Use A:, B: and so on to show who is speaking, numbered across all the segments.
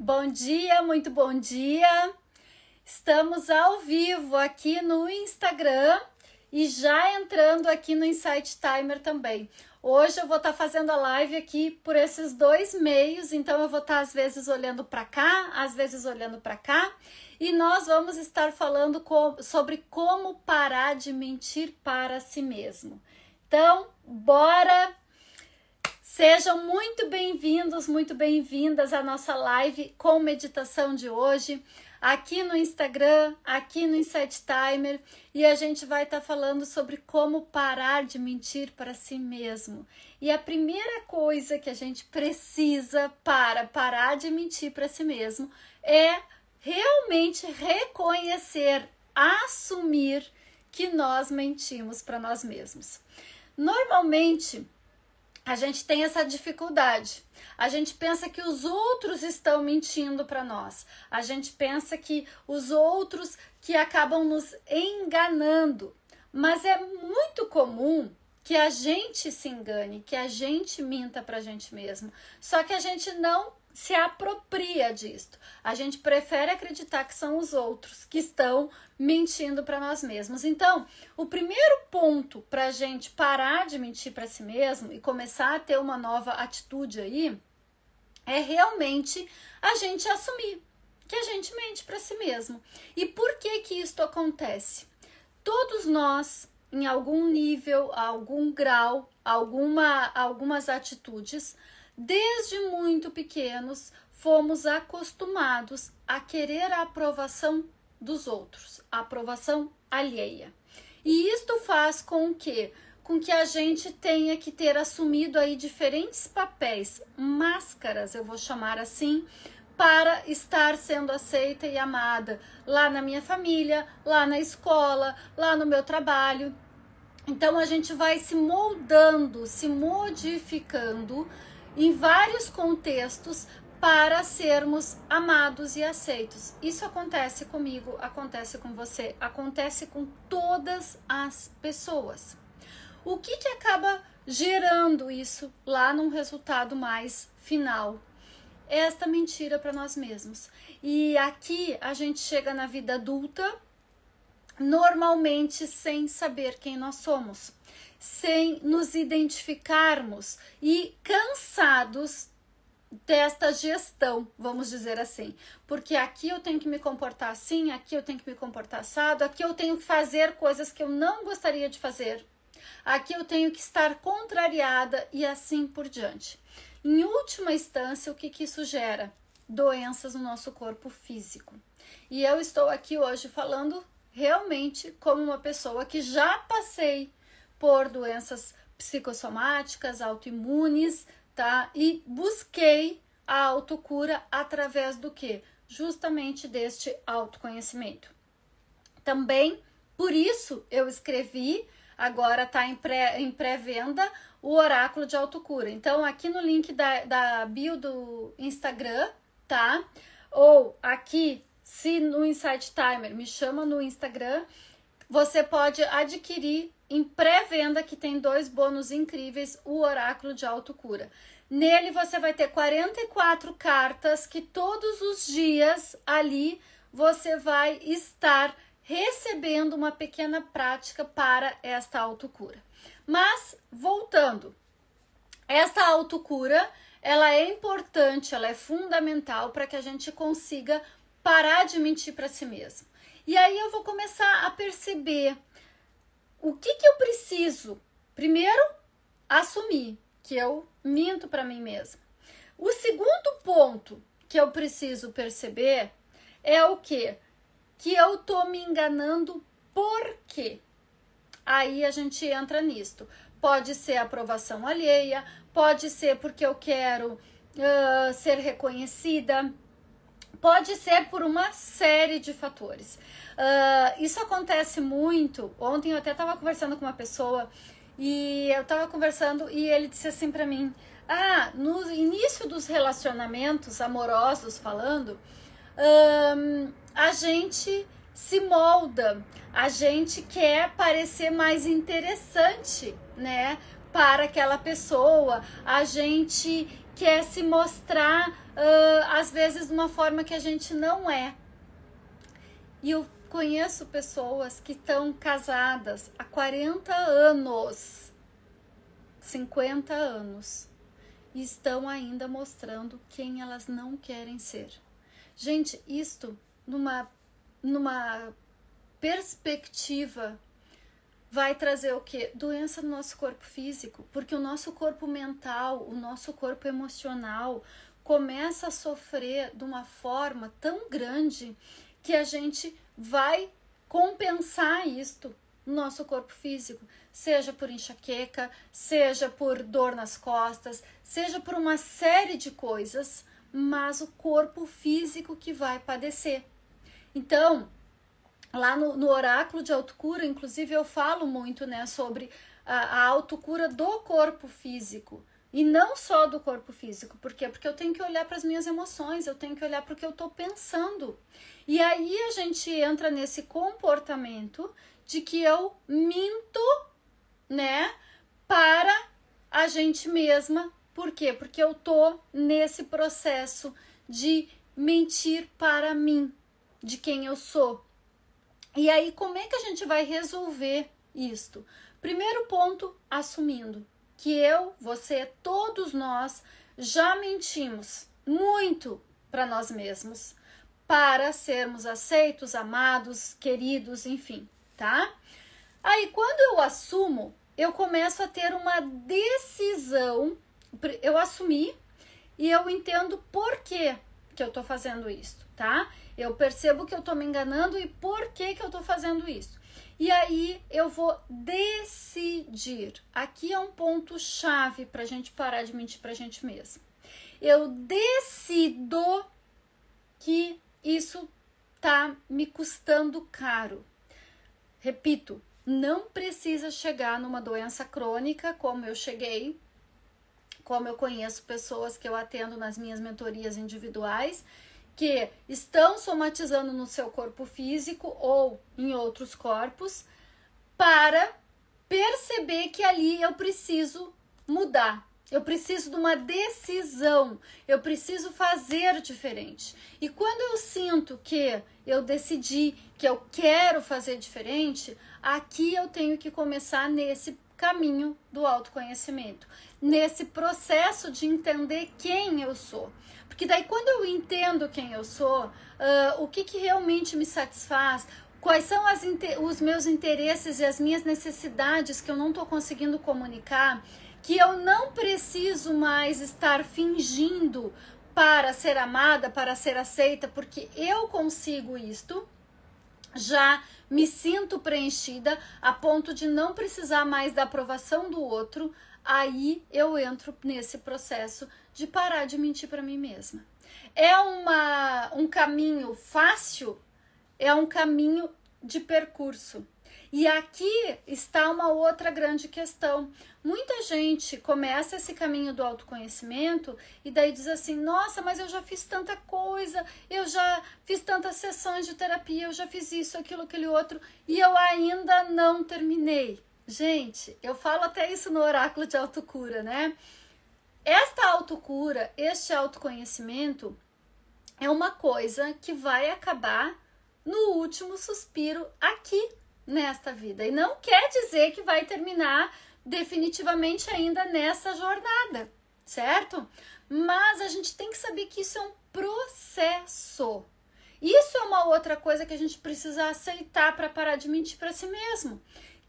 A: Bom dia, muito bom dia. Estamos ao vivo aqui no Instagram e já entrando aqui no Insight Timer também. Hoje eu vou estar fazendo a live aqui por esses dois meios, então eu vou estar às vezes olhando para cá, às vezes olhando para cá, e nós vamos estar falando sobre como parar de mentir para si mesmo. Então, bora! Sejam muito bem-vindos, muito bem-vindas à nossa live com meditação de hoje, aqui no Instagram, aqui no Insight Timer, e a gente vai estar falando sobre como parar de mentir para si mesmo. E a primeira coisa que a gente precisa para parar de mentir para si mesmo é realmente reconhecer, assumir que nós mentimos para nós mesmos. Normalmente, a gente tem essa dificuldade. A gente pensa que os outros estão mentindo para nós. A gente pensa que os outros que acabam nos enganando. Mas é muito comum que a gente se engane, que a gente minta para a gente mesmo. Só que a gente não se apropria disto. A gente prefere acreditar que são os outros que estão mentindo para nós mesmos. Então, o primeiro ponto para a gente parar de mentir para si mesmo e começar a ter uma nova atitude aí é realmente a gente assumir que a gente mente para si mesmo. E por que isto acontece? Todos nós, em algum nível, algum grau, algumas atitudes, desde muito pequenos, fomos acostumados a querer a aprovação dos outros, a aprovação alheia. E isto faz com que a gente tenha que ter assumido aí diferentes papéis, máscaras, eu vou chamar assim, para estar sendo aceita e amada lá na minha família, lá na escola, lá no meu trabalho. Então a gente vai se moldando, se modificando em vários contextos para sermos amados e aceitos. Isso acontece comigo, acontece com você, acontece com todas as pessoas. O que acaba gerando isso lá num resultado mais final? Esta mentira para nós mesmos. E aqui a gente chega na vida adulta, normalmente sem saber quem nós somos, sem nos identificarmos e cansados desta gestão, vamos dizer assim, porque aqui eu tenho que me comportar assim, aqui eu tenho que me comportar assado, aqui eu tenho que fazer coisas que eu não gostaria de fazer, aqui eu tenho que estar contrariada e assim por diante. Em última instância, o que isso gera? Doenças no nosso corpo físico. E eu estou aqui hoje falando realmente como uma pessoa que já passei por doenças psicossomáticas, autoimunes, tá? E busquei a autocura através do quê? Justamente deste autoconhecimento. Também, por isso, eu escrevi, agora tá em pré-venda, o Oráculo de Autocura. Então, aqui no link da bio do Instagram, tá? Ou aqui, se no Insight Timer me chama no Instagram, você pode adquirir em pré-venda, que tem 2 bônus incríveis, o Oráculo de Autocura. Nele você vai ter 44 cartas que todos os dias ali você vai estar recebendo uma pequena prática para esta autocura. Mas, voltando, esta autocura, ela é importante, ela é fundamental para que a gente consiga parar de mentir para si mesmo. E aí eu vou começar a perceber o que eu preciso. Primeiro, assumir que eu minto para mim mesma. O segundo ponto que eu preciso perceber é o quê? Que eu tô me enganando por quê? Aí a gente entra nisto. Pode ser aprovação alheia, pode ser porque eu quero ser reconhecida, pode ser por uma série de fatores. Isso acontece muito. Ontem eu até estava conversando com uma pessoa e eu estava conversando e ele disse assim para mim: no início dos relacionamentos amorosos falando, a gente se molda, a gente quer parecer mais interessante, né, para aquela pessoa, a gente quer se mostrar, às vezes, de uma forma que a gente não é. E eu conheço pessoas que estão casadas há 40 anos, 50 anos, e estão ainda mostrando quem elas não querem ser. Gente, isto numa perspectiva vai trazer o quê? Doença no nosso corpo físico, porque o nosso corpo mental, o nosso corpo emocional começa a sofrer de uma forma tão grande que a gente vai compensar isto no nosso corpo físico, seja por enxaqueca, seja por dor nas costas, seja por uma série de coisas, mas o corpo físico que vai padecer. Então, lá no oráculo de autocura, inclusive eu falo muito, né, sobre a autocura do corpo físico. E não só do corpo físico. Por quê? Porque eu tenho que olhar para as minhas emoções, eu tenho que olhar para o que eu estou pensando. E aí a gente entra nesse comportamento de que eu minto, né, para a gente mesma. Por quê? Porque eu tô nesse processo de mentir para mim, de quem eu sou. E aí, como é que a gente vai resolver isto? Primeiro ponto, assumindo que eu, você, todos nós já mentimos muito para nós mesmos, para sermos aceitos, amados, queridos, enfim, tá? Aí, quando eu assumo, eu começo a ter uma decisão, eu assumi e eu entendo por que eu tô fazendo isso, tá? Eu percebo que eu tô me enganando e por que eu tô fazendo isso. E aí eu vou decidir. Aqui é um ponto chave pra gente parar de mentir pra gente mesmo. Eu decido que isso tá me custando caro. Repito, não precisa chegar numa doença crônica como eu cheguei, como eu conheço pessoas que eu atendo nas minhas mentorias individuais, que estão somatizando no seu corpo físico ou em outros corpos, para perceber que ali eu preciso mudar. Eu preciso de uma decisão, eu preciso fazer diferente. E quando eu sinto que eu decidi que eu quero fazer diferente, aqui eu tenho que começar nesse caminho do autoconhecimento, nesse processo de entender quem eu sou. Porque daí quando eu entendo quem eu sou, o que realmente me satisfaz, quais são os meus interesses e as minhas necessidades que eu não estou conseguindo comunicar, que eu não preciso mais estar fingindo para ser amada, para ser aceita, porque eu consigo isto, já me sinto preenchida a ponto de não precisar mais da aprovação do outro, aí eu entro nesse processo de parar de mentir para mim mesma. É um caminho fácil? É um caminho de percurso. E aqui está uma outra grande questão. Muita gente começa esse caminho do autoconhecimento e daí diz assim, nossa, mas eu já fiz tanta coisa, eu já fiz tantas sessões de terapia, eu já fiz isso, aquilo, aquele outro, e eu ainda não terminei. Gente, eu falo até isso no oráculo de autocura, né? Esta autocura, este autoconhecimento é uma coisa que vai acabar no último suspiro aqui nesta vida. E não quer dizer que vai terminar definitivamente ainda nessa jornada, certo? Mas a gente tem que saber que isso é um processo. Isso é uma outra coisa que a gente precisa aceitar para parar de mentir para si mesmo.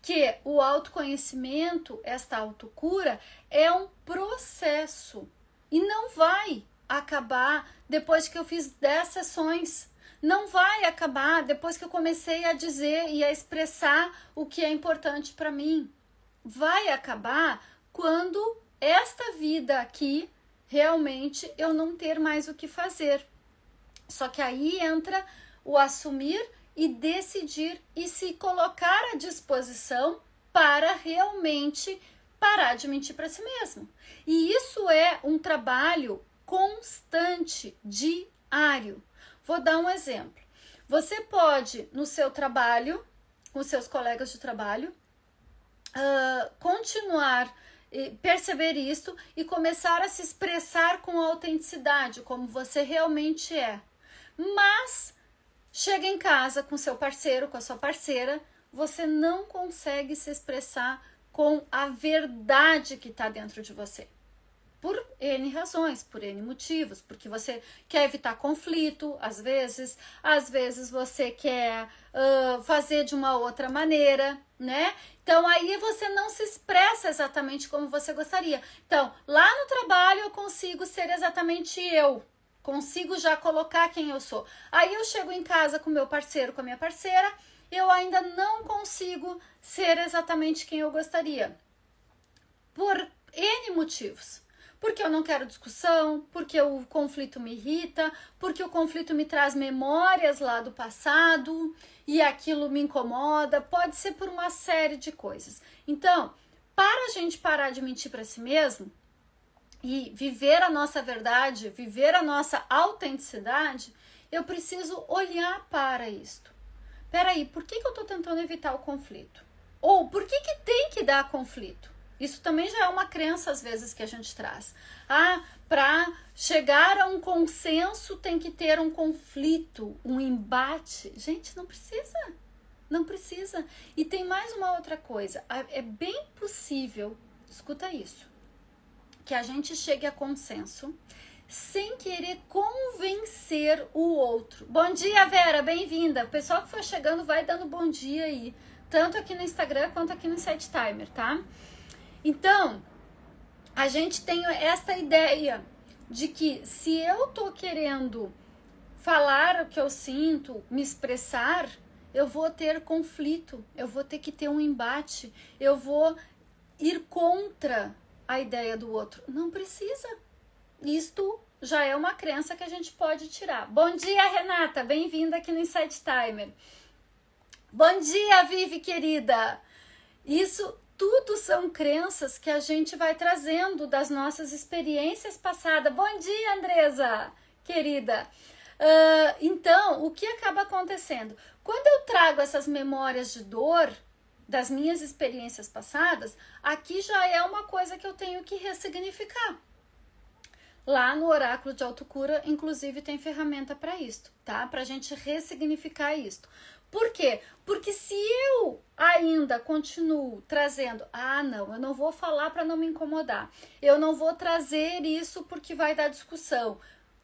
A: Que o autoconhecimento, esta autocura, é um processo. E não vai acabar depois que eu fiz 10 sessões. Não vai acabar depois que eu comecei a dizer e a expressar o que é importante para mim. Vai acabar quando esta vida aqui realmente eu não ter mais o que fazer. Só que aí entra o assumir e decidir e se colocar à disposição para realmente parar de mentir para si mesmo. E isso é um trabalho constante, diário. Vou dar um exemplo. Você pode, no seu trabalho, com seus colegas de trabalho, continuar perceber isto e começar a se expressar com autenticidade, como você realmente é. Mas chega em casa com seu parceiro, com a sua parceira, você não consegue se expressar com a verdade que está dentro de você. Por N razões, por N motivos, porque você quer evitar conflito, às vezes você quer fazer de uma outra maneira, né? Então aí você não se expressa exatamente como você gostaria. Então, lá no trabalho eu consigo ser exatamente eu, consigo já colocar quem eu sou. Aí eu chego em casa com meu parceiro, com a minha parceira, eu ainda não consigo ser exatamente quem eu gostaria. Por N motivos. Porque eu não quero discussão, porque o conflito me irrita, porque o conflito me traz memórias lá do passado e aquilo me incomoda, pode ser por uma série de coisas. Então, para a gente parar de mentir para si mesmo e viver a nossa verdade, viver a nossa autenticidade, eu preciso olhar para isto. Peraí, por que eu estou tentando evitar o conflito? Ou por que tem que dar conflito? Isso também já é uma crença, às vezes, que a gente traz. Para chegar a um consenso tem que ter um conflito, um embate. Gente, não precisa. Não precisa. E tem mais uma outra coisa. É bem possível, escuta isso, que a gente chegue a consenso sem querer convencer o outro. Bom dia, Vera, bem-vinda. O pessoal que for chegando vai dando bom dia aí, tanto aqui no Instagram quanto aqui no Insight Timer, tá? Então, a gente tem esta ideia de que se eu tô querendo falar o que eu sinto, me expressar, eu vou ter conflito, eu vou ter que ter um embate, eu vou ir contra a ideia do outro. Não precisa. Isto já é uma crença que a gente pode tirar. Bom dia, Renata, bem-vinda aqui no Insight Timer. Bom dia, Vivi, querida. Isso tudo são crenças que a gente vai trazendo das nossas experiências passadas. Bom dia, Andresa, querida. Então, o que acaba acontecendo? Quando eu trago essas memórias de dor das minhas experiências passadas, aqui já é uma coisa que eu tenho que ressignificar. Lá no Oráculo de Autocura, inclusive, tem ferramenta para isto, tá? Pra gente ressignificar isto. Por quê? Porque se eu ainda continuo trazendo, não, eu não vou falar para não me incomodar, eu não vou trazer isso porque vai dar discussão.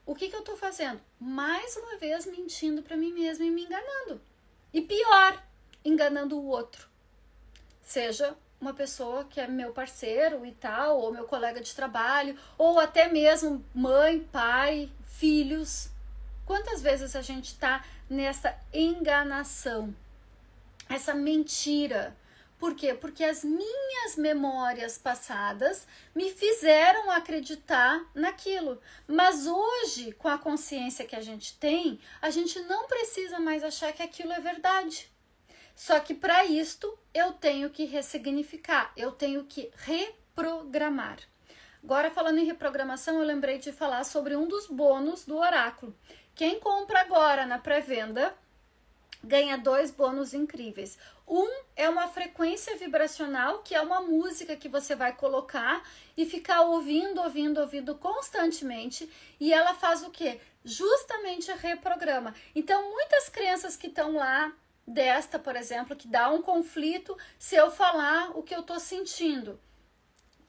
A: O que eu tô fazendo? Mais uma vez mentindo para mim mesma e me enganando. E pior, enganando o outro. Seja uma pessoa que é meu parceiro e tal, ou meu colega de trabalho, ou até mesmo mãe, pai, filhos. Quantas vezes a gente tá nessa enganação, essa mentira? Por quê? Porque as minhas memórias passadas me fizeram acreditar naquilo. Mas hoje, com a consciência que a gente tem, a gente não precisa mais achar que aquilo é verdade. Só que para isto eu tenho que ressignificar, eu tenho que reprogramar. Agora, falando em reprogramação, eu lembrei de falar sobre um dos bônus do oráculo. Quem compra agora na pré-venda ganha 2 bônus incríveis. Um é uma frequência vibracional, que é uma música que você vai colocar e ficar ouvindo constantemente. E ela faz o quê? Justamente reprograma. Então, muitas crenças que estão lá, desta, por exemplo, que dá um conflito se eu falar o que eu tô sentindo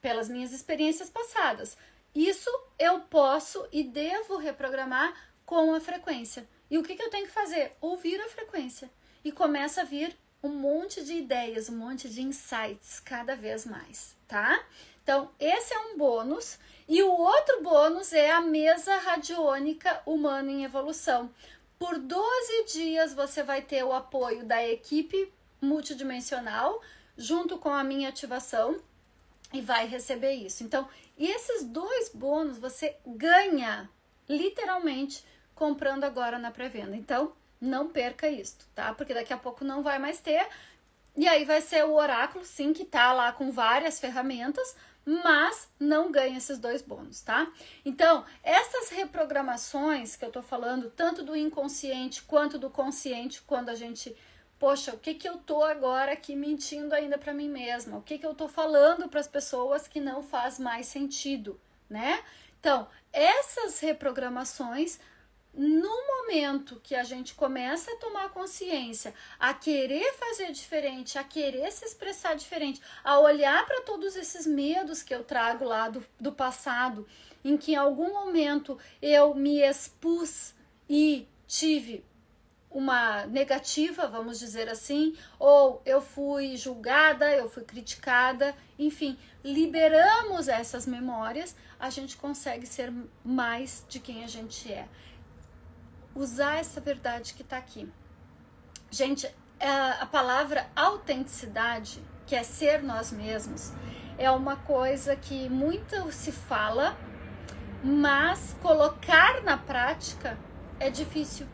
A: pelas minhas experiências passadas. Isso eu posso e devo reprogramar com a frequência. E o que eu tenho que fazer? Ouvir a frequência. E começa a vir um monte de ideias, um monte de insights cada vez mais, tá? Então, esse é um bônus. E o outro bônus é a mesa radiônica Humano em Evolução. Por 12 dias você vai ter o apoio da equipe multidimensional, junto com a minha ativação, e vai receber isso. Então, esses 2 bônus você ganha, literalmente, comprando agora na pré-venda. Então, não perca isso, tá? Porque daqui a pouco não vai mais ter. E aí vai ser o oráculo, sim, que tá lá com várias ferramentas, mas não ganha esses 2 bônus, tá? Então, essas reprogramações que eu tô falando, tanto do inconsciente quanto do consciente, quando a gente Poxa, o que que eu tô agora aqui mentindo ainda para mim mesma? O que que eu tô falando para as pessoas que não faz mais sentido, né? Então, essas reprogramações, no momento que a gente começa a tomar consciência, a querer fazer diferente, a querer se expressar diferente, a olhar para todos esses medos que eu trago lá do passado, em que em algum momento eu me expus e tive uma negativa, vamos dizer assim, ou eu fui julgada, eu fui criticada, enfim, liberamos essas memórias, a gente consegue ser mais de quem a gente é. Usar essa verdade que tá aqui. Gente, a palavra autenticidade, que é ser nós mesmos, é uma coisa que muito se fala, mas colocar na prática é difícil.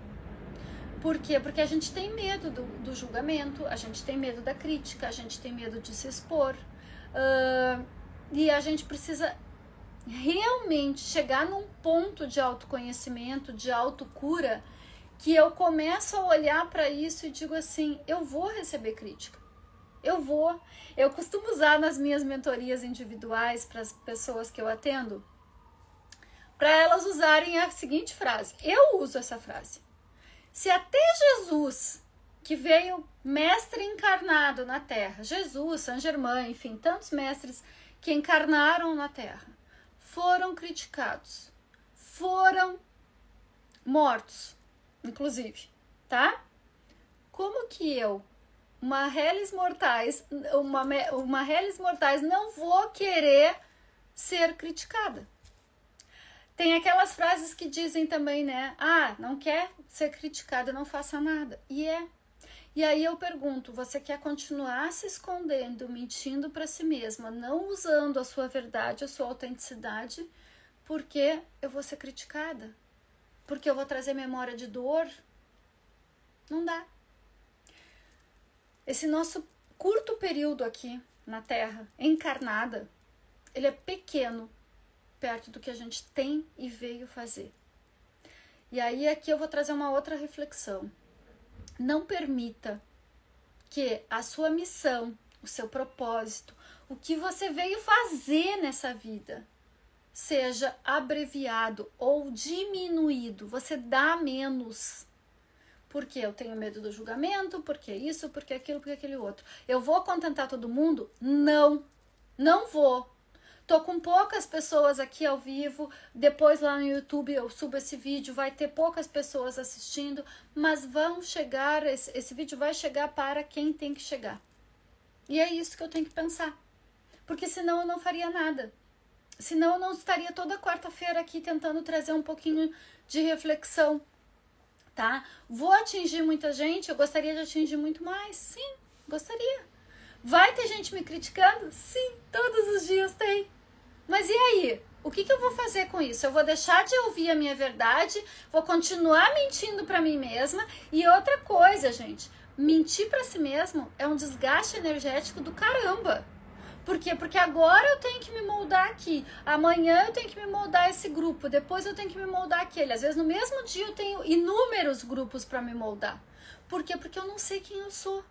A: Por quê? Porque a gente tem medo do julgamento, a gente tem medo da crítica, a gente tem medo de se expor. E a gente precisa realmente chegar num ponto de autoconhecimento, de autocura, que eu começo a olhar para isso e digo assim, eu vou receber crítica. Eu costumo usar nas minhas mentorias individuais para as pessoas que eu atendo, para elas usarem a seguinte frase. Eu uso essa frase. Se até Jesus, que veio mestre encarnado na Terra, Jesus, Saint Germain, enfim, tantos mestres que encarnaram na Terra, foram criticados, foram mortos, inclusive, tá? Como que eu, uma Hellis Mortais não vou querer ser criticada? Tem aquelas frases que dizem também, né? Ah, não quer ser criticada, não faça nada. E aí eu pergunto, você quer continuar se escondendo, mentindo para si mesma, não usando a sua verdade, a sua autenticidade, porque eu vou ser criticada? Porque eu vou trazer memória de dor? Não dá. Esse nosso curto período aqui na Terra, encarnada, ele é pequeno perto do que a gente tem e veio fazer. E aí aqui eu vou trazer uma outra reflexão. Não permita que a sua missão, o seu propósito, o que você veio fazer nessa vida, seja abreviado ou diminuído. Você dá menos. Porque eu tenho medo do julgamento, porque isso, porque aquilo, porque aquele outro. Eu vou contentar todo mundo? Não vou. Tô com poucas pessoas aqui ao vivo, depois lá no YouTube eu subo esse vídeo, vai ter poucas pessoas assistindo, mas vão chegar, esse vídeo vai chegar para quem tem que chegar. E é isso que eu tenho que pensar, porque senão eu não faria nada. Senão eu não estaria toda quarta-feira aqui tentando trazer um pouquinho de reflexão, tá? Vou atingir muita gente, eu gostaria de atingir muito mais, sim, gostaria. Vai ter gente me criticando? Sim, todos os dias tem. Mas e aí? O que eu vou fazer com isso? Eu vou deixar de ouvir a minha verdade? Vou continuar mentindo para mim mesma? E outra coisa, gente, mentir para si mesmo é um desgaste energético do caramba. Por quê? Porque agora eu tenho que me moldar aqui, amanhã eu tenho que me moldar esse grupo, depois eu tenho que me moldar aquele. Às vezes no mesmo dia eu tenho inúmeros grupos para me moldar. Por quê? Porque eu não sei quem eu sou.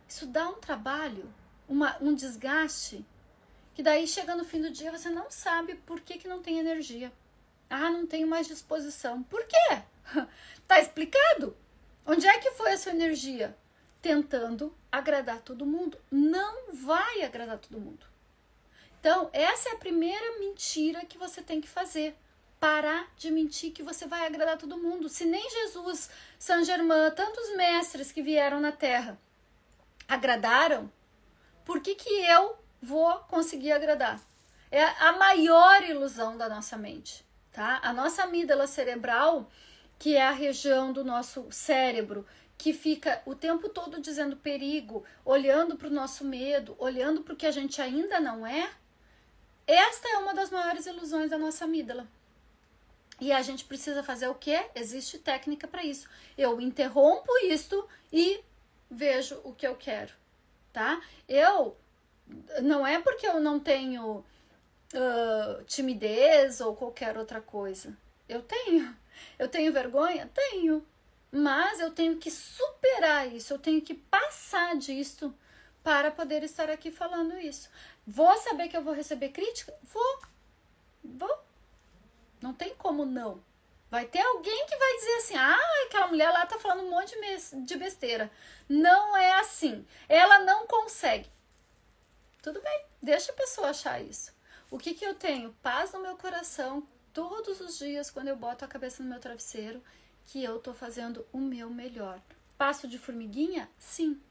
A: Isso dá um trabalho, um desgaste, que daí chega no fim do dia você não sabe por que não tem energia. Ah, não tenho mais disposição. Por quê? Tá explicado? Onde é que foi a sua energia? Tentando agradar todo mundo. Não vai agradar todo mundo. Então, essa é a primeira mentira que você tem que fazer. Parar de mentir que você vai agradar todo mundo. Se nem Jesus, Saint Germain, tantos mestres que vieram na Terra agradaram, por que eu vou conseguir agradar? É a maior ilusão da nossa mente, tá? A nossa amígdala cerebral, que é a região do nosso cérebro que fica o tempo todo dizendo perigo, olhando para o nosso medo, olhando para o que a gente ainda não é, esta é uma das maiores ilusões da nossa amígdala. E a gente precisa fazer o quê? Existe técnica para isso. Eu interrompo isto e vejo o que eu quero, tá? Não é porque eu não tenho timidez ou qualquer outra coisa. Eu tenho vergonha? Tenho. Mas eu tenho que superar isso, eu tenho que passar disso para poder estar aqui falando isso. Vou saber que eu vou receber crítica? Vou. Não tem como não. Vai ter alguém que vai dizer assim, aquela mulher lá tá falando um monte de besteira. Não é assim. Ela não consegue. Tudo bem, deixa a pessoa achar isso. O que eu tenho? Paz no meu coração todos os dias quando eu boto a cabeça no meu travesseiro, que eu tô fazendo o meu melhor. Passo de formiguinha? Sim,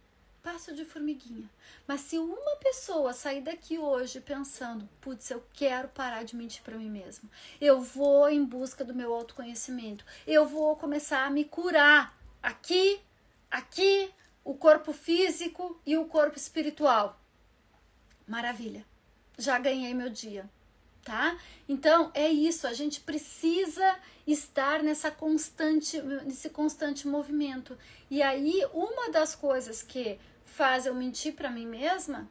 A: passo de formiguinha. Mas se uma pessoa sair daqui hoje pensando, putz, eu quero parar de mentir para mim mesma, eu vou em busca do meu autoconhecimento, eu vou começar a me curar aqui, o corpo físico e o corpo espiritual. Maravilha, já ganhei meu dia, tá? Então é isso, a gente precisa estar nesse constante movimento. E aí uma das coisas que faz eu mentir para mim mesma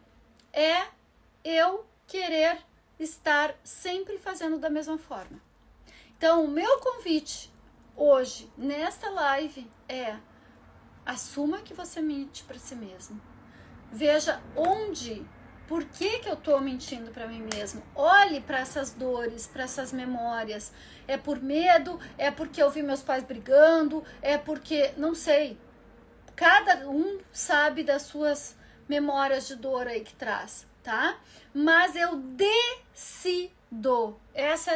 A: é eu querer estar sempre fazendo da mesma forma. Então o meu convite hoje nesta live é: assuma que você mente para si mesmo. Veja por que eu tô mentindo para mim mesmo? Olhe para essas dores, para essas memórias. É por medo? É porque eu vi meus pais brigando? É porque, não sei. Cada um sabe das suas memórias de dor aí que traz, tá? Mas eu decido. Esse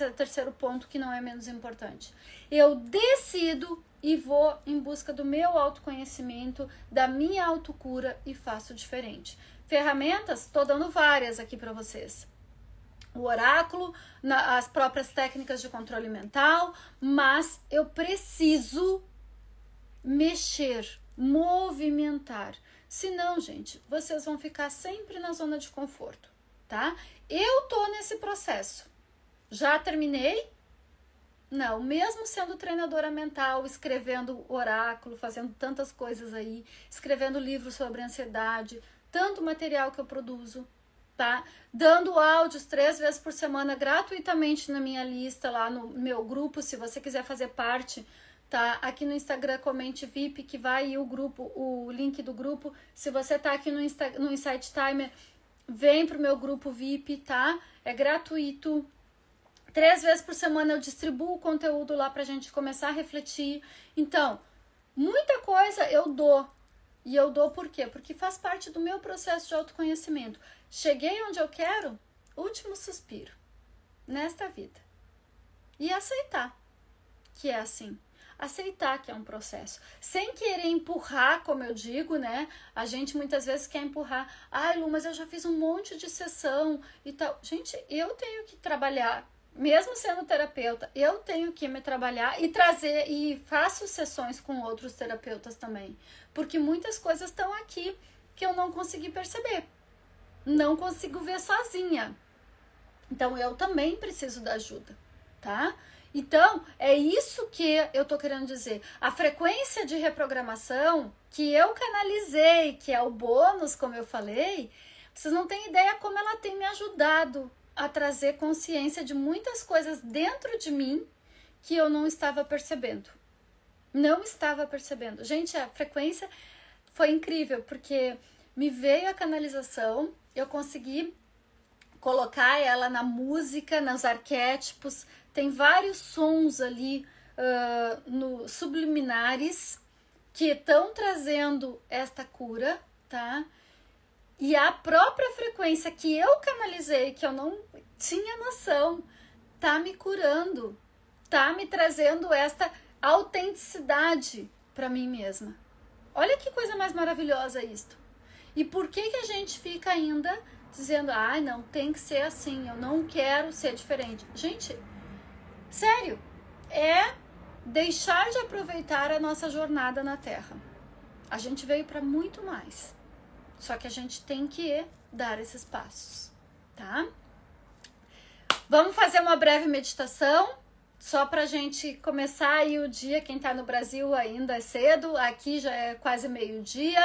A: é o terceiro ponto que não é menos importante. Eu decido e vou em busca do meu autoconhecimento, da minha autocura e faço diferente. Ferramentas, estou dando várias aqui para vocês. O oráculo, as próprias técnicas de controle mental, mas eu preciso mexer, movimentar. Senão, gente, vocês vão ficar sempre na zona de conforto, tá? Eu tô nesse processo. Já terminei? Não, mesmo sendo treinadora mental, escrevendo oráculo, fazendo tantas coisas aí, escrevendo livros sobre ansiedade, tanto material que eu produzo, tá? Dando áudios 3 vezes por semana gratuitamente na minha lista, lá no meu grupo, se você quiser fazer parte, tá? Aqui no Instagram, comente VIP, que vai o link do grupo. Se você tá aqui no Insight Timer, vem pro meu grupo VIP, tá? É gratuito. 3 vezes por semana eu distribuo o conteúdo lá pra gente começar a refletir. Então, muita coisa eu dou. E eu dou por quê? Porque faz parte do meu processo de autoconhecimento. Cheguei onde eu quero, último suspiro nesta vida. E aceitar que é assim. Aceitar que é um processo. Sem querer empurrar, como eu digo, né? A gente muitas vezes quer empurrar. Ai, Lu, mas eu já fiz um monte de sessão e tal. Gente, eu tenho que trabalhar. Mesmo sendo terapeuta, eu tenho que me trabalhar e trazer, e faço sessões com outros terapeutas também, porque muitas coisas estão aqui que eu não consegui perceber, não consigo ver sozinha, então eu também preciso da ajuda, tá? Então, é isso que eu tô querendo dizer, a frequência de reprogramação que eu canalizei, que é o bônus, como eu falei, vocês não têm ideia como ela tem me ajudado a trazer consciência de muitas coisas dentro de mim que eu não estava percebendo. Não estava percebendo. Gente, a frequência foi incrível, porque me veio a canalização, eu consegui colocar ela na música, nos arquétipos, tem vários sons ali no subliminares que estão trazendo esta cura, tá? E a própria frequência que eu canalizei, que eu não tinha noção, tá me curando, tá me trazendo esta autenticidade para mim mesma. Olha que coisa mais maravilhosa isto. E por que a gente fica ainda dizendo, não, tem que ser assim, eu não quero ser diferente. Gente, sério, é deixar de aproveitar a nossa jornada na Terra. A gente veio para muito mais. Só que a gente tem que dar esses passos, tá? Vamos fazer uma breve meditação, só pra gente começar aí o dia. Quem tá no Brasil ainda é cedo, aqui já é quase meio-dia,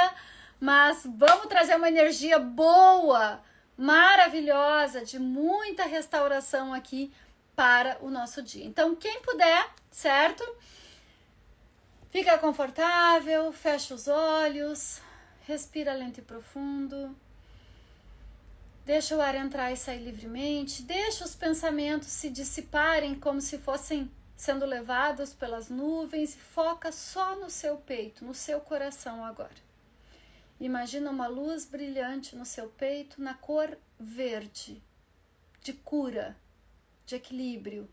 A: mas vamos trazer uma energia boa, maravilhosa, de muita restauração aqui para o nosso dia. Então, quem puder, certo? Fica confortável, fecha os olhos, respira lento e profundo. Deixa o ar entrar e sair livremente, deixa os pensamentos se dissiparem como se fossem sendo levados pelas nuvens e foca só no seu peito, no seu coração agora. Imagina uma luz brilhante no seu peito na cor verde, de cura, de equilíbrio.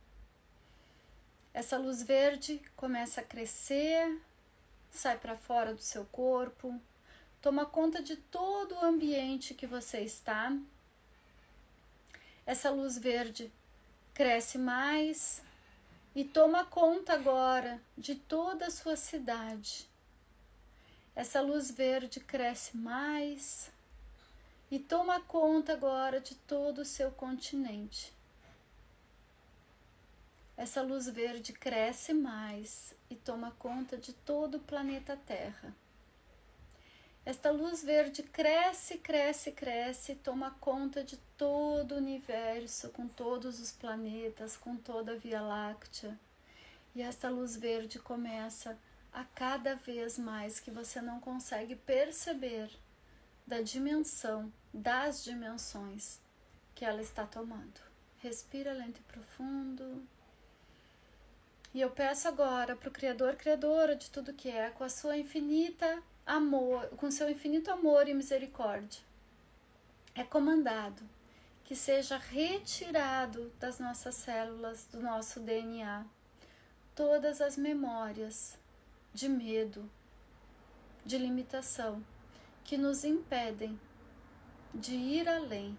A: Essa luz verde começa a crescer, sai para fora do seu corpo, toma conta de todo o ambiente que você está. Essa luz verde cresce mais e toma conta agora de toda a sua cidade. Essa luz verde cresce mais e toma conta agora de todo o seu continente. Essa luz verde cresce mais e toma conta de todo o planeta Terra. Esta luz verde cresce, cresce, cresce e toma conta de todo o universo, com todos os planetas, com toda a Via Láctea. E esta luz verde começa a cada vez mais que você não consegue perceber da dimensão, das dimensões que ela está tomando. Respira lento e profundo. E eu peço agora para o Criador, Criadora de tudo que é, com a sua infinita amor, com seu infinito amor e misericórdia, é comandado que seja retirado das nossas células, do nosso DNA, todas as memórias de medo, de limitação, que nos impedem de ir além,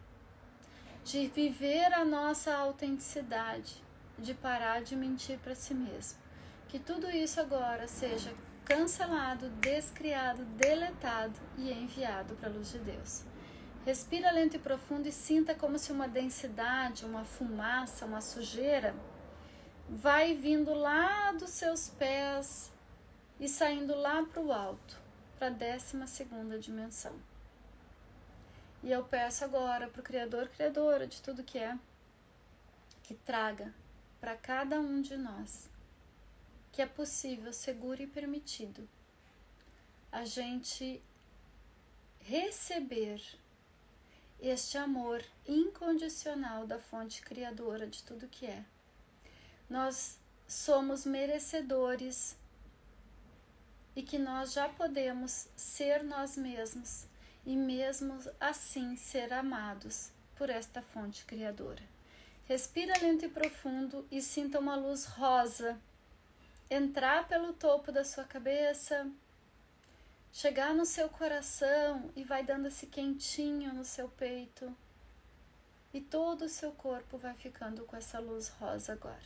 A: de viver a nossa autenticidade, de parar de mentir para si mesmo. Que tudo isso agora seja cancelado, descriado, deletado e enviado para a luz de Deus. Respira lento e profundo e sinta como se uma densidade, uma fumaça, uma sujeira vai vindo lá dos seus pés e saindo lá para o alto, para a 12ª dimensão. E eu peço agora para o Criador, Criadora de tudo que é, que traga para cada um de nós que é possível, seguro e permitido a gente receber este amor incondicional da fonte criadora de tudo que é. Nós somos merecedores e que nós já podemos ser nós mesmos e mesmo assim ser amados por esta fonte criadora. Respira lento e profundo e sinta uma luz rosa entrar pelo topo da sua cabeça, chegar no seu coração e vai dando esse quentinho no seu peito. E todo o seu corpo vai ficando com essa luz rosa agora.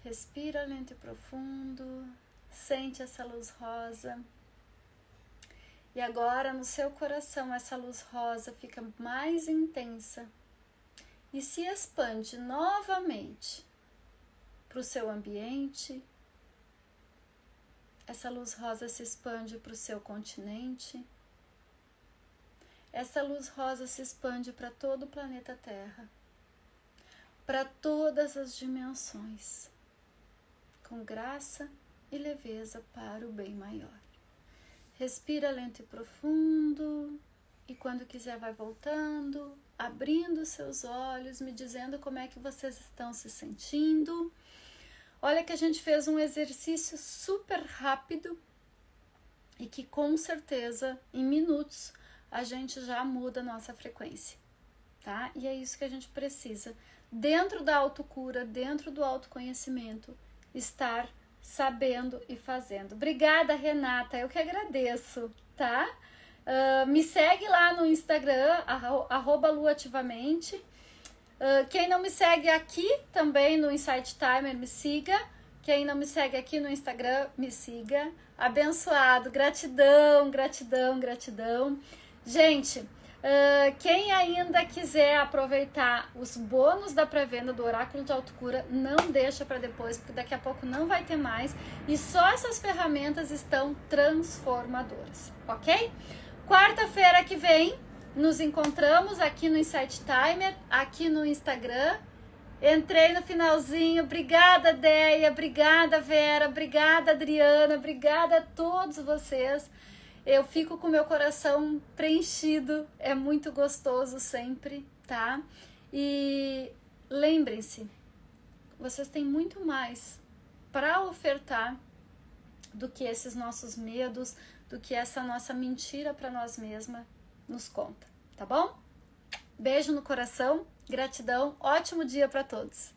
A: Respira lento e profundo, sente essa luz rosa. E agora no seu coração essa luz rosa fica mais intensa e se expande novamente para o seu ambiente. Essa luz rosa se expande para o seu continente. Essa luz rosa se expande para todo o planeta Terra, para todas as dimensões, com graça e leveza para o bem maior. Respira lento e profundo e quando quiser vai voltando, abrindo seus olhos, me dizendo como é que vocês estão se sentindo. Olha que a gente fez um exercício super rápido e que com certeza em minutos a gente já muda a nossa frequência, tá? E é isso que a gente precisa, dentro da autocura, dentro do autoconhecimento, estar sabendo e fazendo. Obrigada, Renata, eu que agradeço, tá? Me segue lá no Instagram, @luativamente. Quem não me segue aqui também no Insight Timer, me siga. Quem não me segue aqui no Instagram, me siga. Abençoado, gratidão, gratidão, gratidão. Gente, quem ainda quiser aproveitar os bônus da pré-venda do Oráculo de Autocura, não deixa para depois, porque daqui a pouco não vai ter mais. E só essas ferramentas estão transformadoras, ok? Quarta-feira que vem, nos encontramos aqui no Insight Timer, aqui no Instagram. Entrei no finalzinho. Obrigada, Deia. Obrigada, Vera. Obrigada, Adriana. Obrigada a todos vocês. Eu fico com meu coração preenchido. É muito gostoso sempre, tá? E lembrem-se, vocês têm muito mais para ofertar do que esses nossos medos, do que essa nossa mentira para nós mesmas nos conta, tá bom? Beijo no coração, gratidão, ótimo dia para todos!